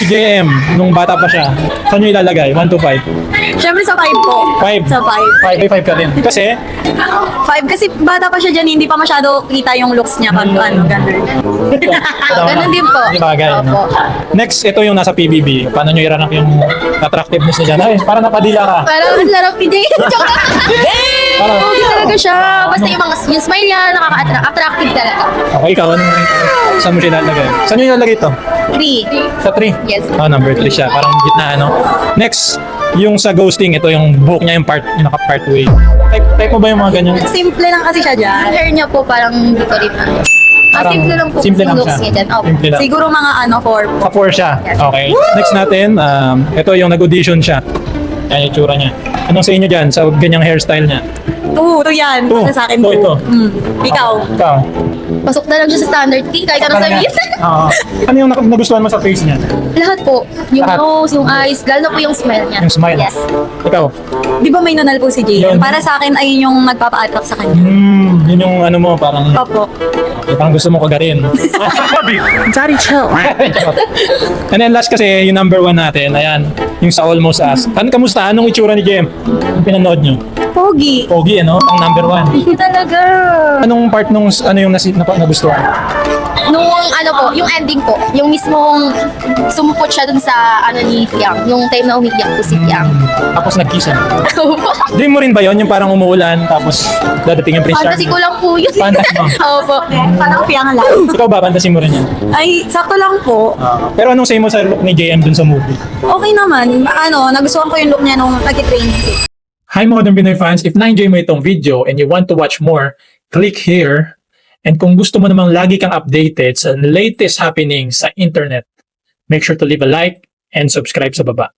Si JM, nung bata pa siya, saan nyo ilalagay? 1 to 5? Siyempre sa 5 po. 5? Sa 5. 5 ka din. Kasi, 5 kasi bata pa siya dyan, hindi pa masyado kita yung looks niya pag ano, ganun. Ganun din po. Di bagay. No? Opo. Next, ito yung nasa PBB. Paano nyo iranap yung attractiveness niya dyan? Ay, parang napadila ka. Parang ang sarap ni Jay. Joke lang. Parang, Pogi talaga siya. Basta yung smile niya, nakaka-attractive talaga. okay, ikaw, saan mo siya ilalagay? Saan nyo ilalagay ito? 3. Sa 3? Yes. Number 3 siya. Parang gitna, ano? Next, yung sa ghosting, ito yung buhok niya, yung naka-part way. Type mo ba yung mga ganyan? Simple lang kasi siya dyan. Ang hair niya po parang hindi ko rin Parang simple lang po simple lang yung looks siya. niya dyan. Opo. Simple lang. Siguro mga ano, 4 po. Sa 4 siya. Okay. Next natin, ito yung nag-audition siya. Yan yung tsura niya. Anong sa inyo dyan sa ganyang hairstyle niya? 2 yan. Two. Para sa akin, Two, 2. ito. Ikaw. Ikaw. Pasok na lang siya sa standard king kahit ano Talaga? sabihin. Oo. Ano yung nagustuhan mo sa face niya? Lahat po. Yung Lahat. nose, yung eyes, lalo na po yung smile niya. Yung smile? Yes. Ikaw? Di ba may nunal po si Yun. JM? Para sa akin, ayun yung nagpapa-attract sa kanya. Yun yung ano mo, parang Opo. gusto mo kagarin. Sorry, chill. And then last kasi, yung number 1 natin, ayan, yung sa Almost Us. Kamusta? Anong itsura ni Jem? Yung pinanood nyo? Pogi. Pogi, ano? Pang number 1. Talaga. Anong part nung, ano yung nagustuhan? Nung ano po, yung ending po, yung mismong sumupot siya dun sa ano ni Fiang, nung time na umiiyak po si Fiang. Tapos nag-kiss, ano? Dream mo rin ba yun? Yung parang umuulan, tapos dadating yung Prince Fantasy ko Charming? lang po yun. Fantasy mo? Opo. Parang piyang lang. Ikaw ba? Fantasy mo rin yan? Ay, sakto lang po. Pero anong say mo sa look ni JM dun sa movie? Okay naman. Ano, nagustuhan ko yung look niya nung nag-training. Hi Modern Pinoy fans! If na-enjoy mo itong video and you want to watch more, click here. And kung gusto mo namang lagi kang updated sa latest happenings sa internet, make sure to leave a like and subscribe sa baba.